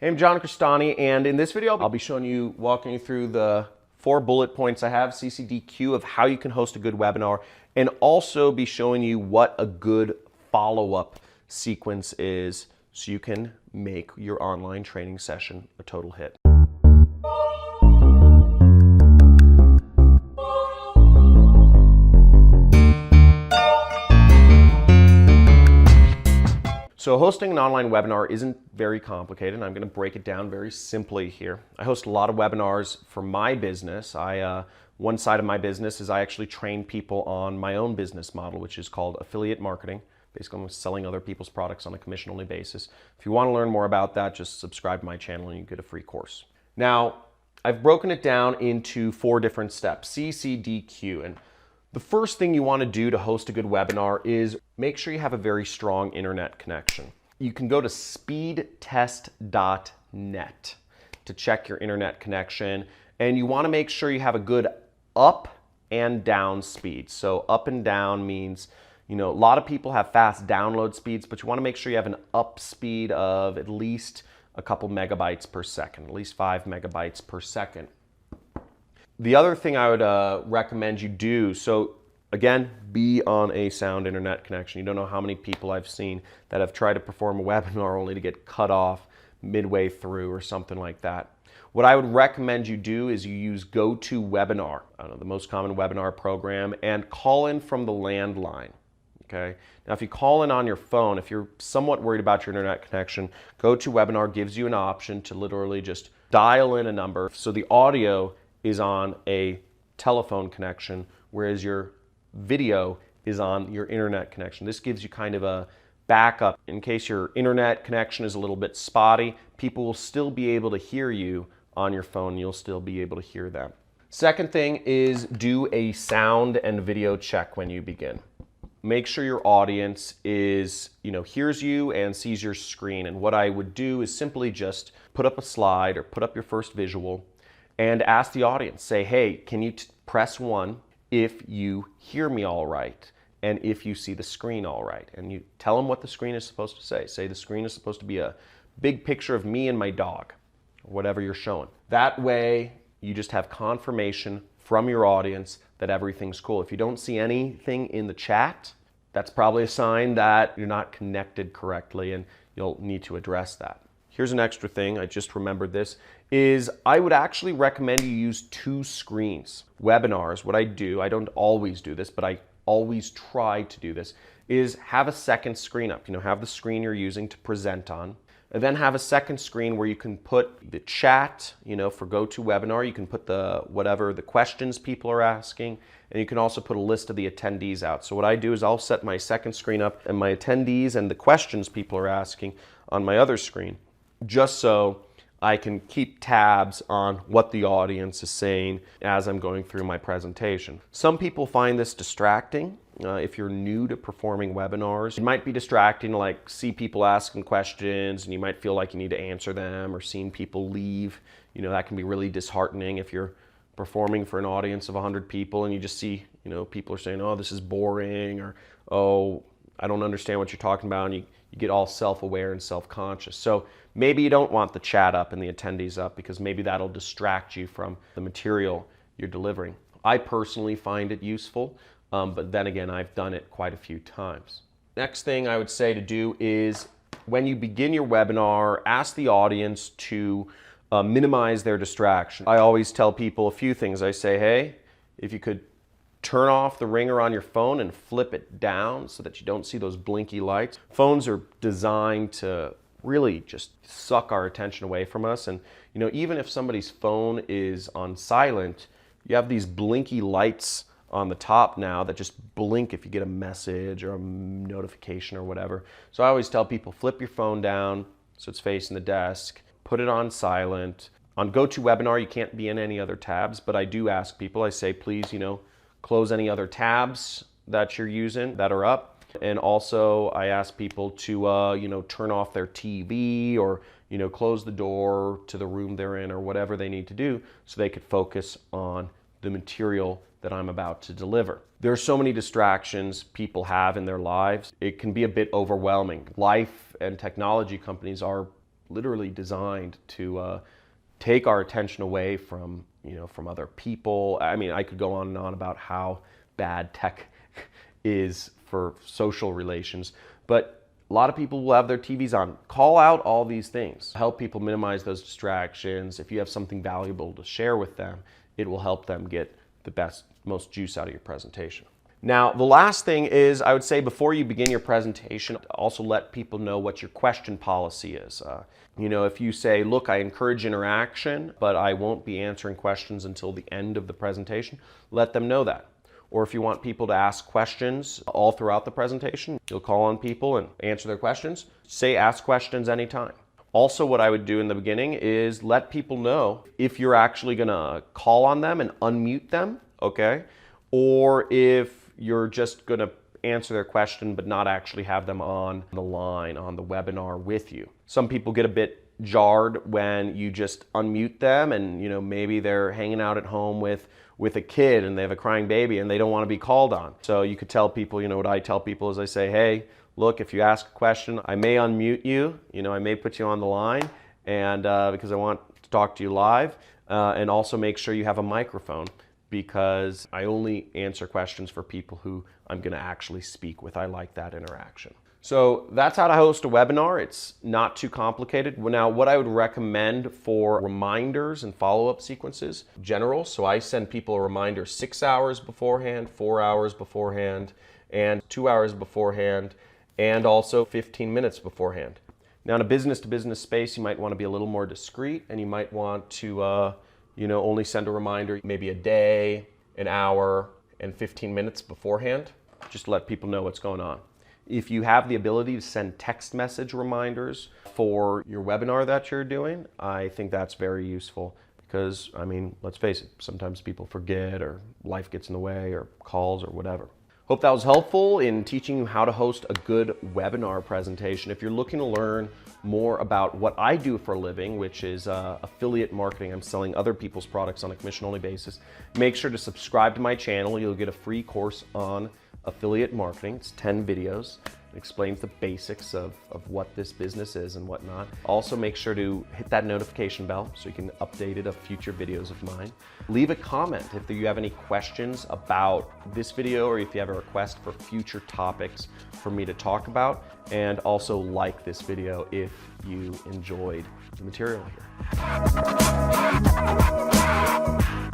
Hey, I'm John Cristani, and in this video, I'll be walking you through the 4 bullet points I have, CCDQ, of how you can host a good webinar, and also be showing you what a good follow-up sequence is so you can make your online training session a total hit. So hosting an online webinar isn't very complicated, and I'm going to break it down very simply here. I host a lot of webinars for my business. One side of my business is I actually train people on my own business model, which is called affiliate marketing. Basically, I'm selling other people's products on a commission-only basis. If you want to learn more about that, just subscribe to my channel and you get a free course. Now, I've broken it down into 4 different steps, CCDQ. And the first thing you want to do to host a good webinar is make sure you have a very strong internet connection. You can go to speedtest.net to check your internet connection, and you want to make sure you have a good up and down speed. So up and down means, a lot of people have fast download speeds, but you want to make sure you have an up speed of at least a couple megabytes per second, at least 5 megabytes per second. The other thing I would recommend you do, so again, be on a sound internet connection. You don't know how many people I've seen that have tried to perform a webinar only to get cut off midway through or something like that. What I would recommend you do is you use GoToWebinar, the most common webinar program, and call in from the landline. Okay. Now, if you call in on your phone, if you're somewhat worried about your internet connection, GoToWebinar gives you an option to literally just dial in a number. So the audio is on a telephone connection, whereas your video is on your internet connection. This gives you kind of a backup in case your internet connection is a little bit spotty. People will still be able to hear you on your phone. You'll still be able to hear them. Second thing is do a sound and video check when you begin. Make sure your audience is, hears you and sees your screen. And what I would do is simply just put up a slide or put up your first visual and ask the audience, say, hey, can you press 1 if you hear me all right and if you see the screen all right? And you tell them what the screen is supposed to say. Say the screen is supposed to be a big picture of me and my dog, or whatever you're showing. That way, you just have confirmation from your audience that everything's cool. If you don't see anything in the chat, that's probably a sign that you're not connected correctly, and you'll need to address that. Here's an extra thing, I just remembered this, is I would actually recommend you use 2 screens. Webinars, what I do, I don't always do this, but I always try to do this, is have a second screen up. Have the screen you're using to present on, and then have a second screen where you can put the chat, for GoToWebinar, you can put the questions people are asking, and you can also put a list of the attendees out. So what I do is I'll set my second screen up and my attendees and the questions people are asking on my other screen, just so I can keep tabs on what the audience is saying as I'm going through my presentation. Some people find this distracting. If you're new to performing webinars, it might be distracting to see people asking questions and you might feel like you need to answer them, or seeing people leave. That can be really disheartening if you're performing for an audience of 100 people and you just see, people are saying, oh, this is boring, or, oh, I don't understand what you're talking about, and you get all self-aware and self-conscious. So maybe you don't want the chat up and the attendees up, because maybe that'll distract you from the material you're delivering. I personally find it useful, but then again, I've done it quite a few times. Next thing I would say to do is when you begin your webinar, ask the audience to minimize their distraction. I always tell people a few things. I say, hey, if you could turn off the ringer on your phone and flip it down so that you don't see those blinky lights. Phones are designed to really just suck our attention away from us. And even if somebody's phone is on silent, you have these blinky lights on the top now that just blink if you get a message or a notification or whatever. So I always tell people, flip your phone down so it's facing the desk, put it on silent. On GoToWebinar, you can't be in any other tabs, but I do ask people, I say, please, close any other tabs that you're using that are up. And also I ask people to, turn off their TV, or, close the door to the room they're in, or whatever they need to do so they could focus on the material that I'm about to deliver. There are so many distractions people have in their lives. It can be a bit overwhelming. Life and technology companies are literally designed to take our attention away from, from other people. I mean, I could go on and on about how bad tech is for social relations, but a lot of people will have their TVs on. Call out all these things. Help people minimize those distractions. If you have something valuable to share with them, it will help them get the best, most juice out of your presentation. Now, the last thing is, I would say before you begin your presentation, also let people know what your question policy is. If you say, look, I encourage interaction, but I won't be answering questions until the end of the presentation, let them know that. Or if you want people to ask questions all throughout the presentation, you'll call on people and answer their questions, say ask questions anytime. Also, what I would do in the beginning is let people know if you're actually gonna call on them and unmute them, okay? Or if you're just gonna answer their question but not actually have them on the line, on the webinar with you. Some people get a bit jarred when you just unmute them and maybe they're hanging out at home with a kid and they have a crying baby and they don't want to be called on. So you could tell people, what I tell people is I say, hey, look, if you ask a question, I may unmute you, I may put you on the line and because I want to talk to you live, and also make sure you have a microphone, because I only answer questions for people who I'm going to actually speak with. I like that interaction. So that's how to host a webinar. It's not too complicated. Now, what I would recommend for reminders and follow-up sequences, general. So I send people a reminder 6 hours beforehand, 4 hours beforehand, and 2 hours beforehand, and also 15 minutes beforehand. Now, in a business-to-business space, you might want to be a little more discreet, and you might want to only send a reminder maybe a day, an hour, and 15 minutes beforehand, just to let people know what's going on. If you have the ability to send text message reminders for your webinar that you're doing, I think that's very useful because, let's face it, sometimes people forget or life gets in the way or calls or whatever. Hope that was helpful in teaching you how to host a good webinar presentation. If you're looking to learn more about what I do for a living, which is affiliate marketing, I'm selling other people's products on a commission-only basis, make sure to subscribe to my channel. You'll get a free course on affiliate marketing. It's 10 videos. It explains the basics of what this business is and whatnot. Also, make sure to hit that notification bell so you can update it of future videos of mine. Leave a comment if you have any questions about this video or if you have a request for future topics for me to talk about. And also like this video if you enjoyed the material here.